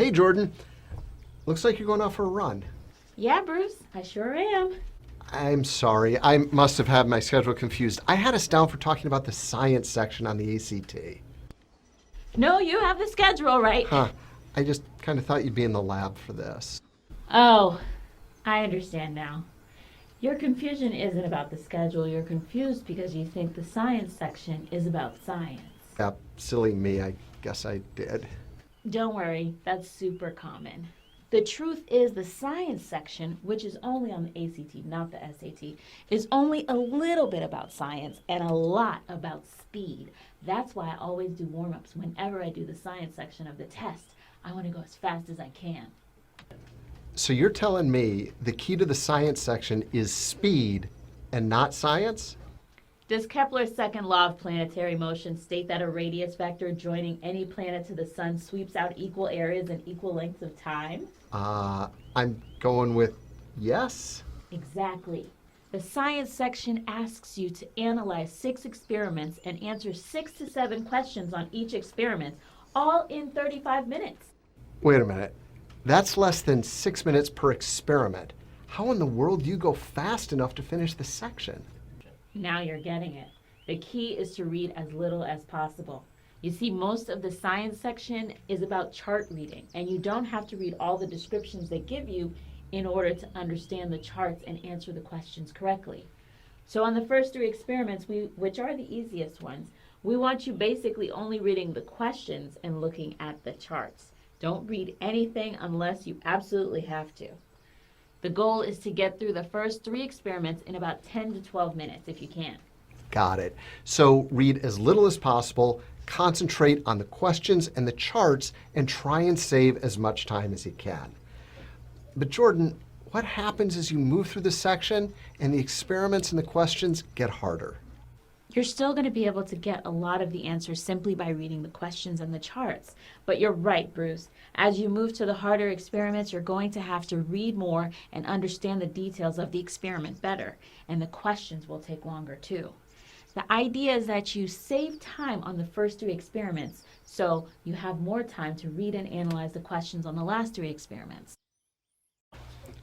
Hey, Jordan. Looks like you're going out for a run. Yeah, Bruce, I sure am. I'm sorry. I must have had my schedule confused. I had us down for talking about the science section on the ACT. No, you have the schedule right. Huh. I just kind of thought you'd be in the lab for this. Oh, I understand now. Your confusion isn't about the schedule. You're confused because you think the science section is about science. Yeah, silly me. I guess I did. Don't worry, that's super common. The truth is the science section, which is only on the ACT, not the SAT, is only a little bit about science and a lot about speed. That's why I always do warm-ups whenever I do the science section of the test. I want to go as fast as I can. So you're telling me the key to the science section is speed and not science? Does Kepler's second law of planetary motion state that a radius vector joining any planet to the sun sweeps out equal areas in equal lengths of time? I'm going with yes. Exactly. The science section asks you to analyze 6 experiments and answer 6 to 7 questions on each experiment, all in 35 minutes. Wait a minute. That's less than 6 minutes per experiment. How in the world do you go fast enough to finish the section? Now you're getting it. The key is to read as little as possible. You see, most of the science section is about chart reading, and you don't have to read all the descriptions they give you in order to understand the charts and answer the questions correctly. So on the first 3 experiments, which are the easiest ones, we want you basically only reading the questions and looking at the charts. Don't read anything unless you absolutely have to. The goal is to get through the first 3 experiments in about 10 to 12 minutes if you can. Got it. So read as little as possible, concentrate on the questions and the charts, and try and save as much time as you can. But Jordan, what happens as you move through the section and the experiments and the questions get harder? You're still going to be able to get a lot of the answers simply by reading the questions and the charts. But you're right, Bruce. As you move to the harder experiments, you're going to have to read more and understand the details of the experiment better. And the questions will take longer too. The idea is that you save time on the first 3 experiments, so you have more time to read and analyze the questions on the last 3 experiments.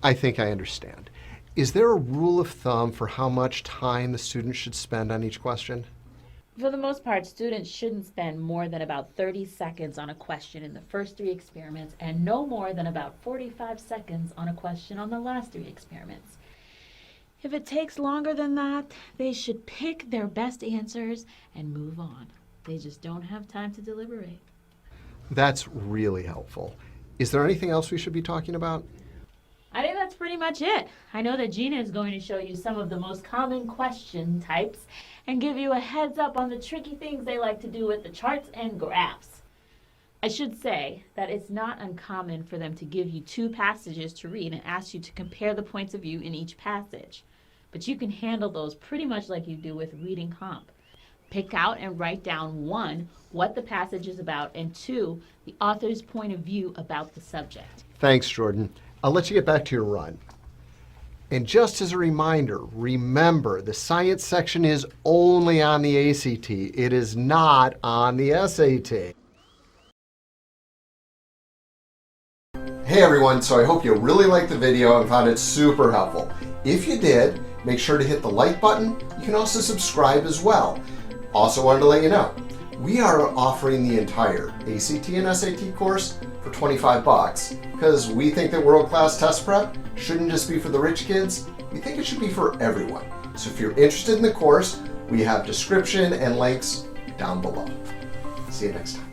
I think I understand. Is there a rule of thumb for how much time the student should spend on each question? For the most part, students shouldn't spend more than about 30 seconds on a question in the first 3 experiments and no more than about 45 seconds on a question on the last 3 experiments. If it takes longer than that, they should pick their best answers and move on. They just don't have time to deliberate. That's really helpful. Is there anything else we should be talking about? I think that's pretty much it. I know that Gina is going to show you some of the most common question types and give you a heads up on the tricky things they like to do with the charts and graphs. I should say that it's not uncommon for them to give you 2 passages to read and ask you to compare the points of view in each passage. But you can handle those pretty much like you do with reading comp. Pick out and write down 1, what the passage is about, and 2, the author's point of view about the subject. Thanks, Jordan. I'll let you get back to your run. And just as a reminder, remember the science section is only on the ACT. It is not on the SAT. Hey everyone, so I hope you really liked the video and found it super helpful. If you did, make sure to hit the like button. You can also subscribe as well. Also wanted to let you know, we are offering the entire ACT and SAT course for $25 because we think that world-class test prep shouldn't just be for the rich kids. We think it should be for everyone. So if you're interested in the course, we have description and links down below. See you next time.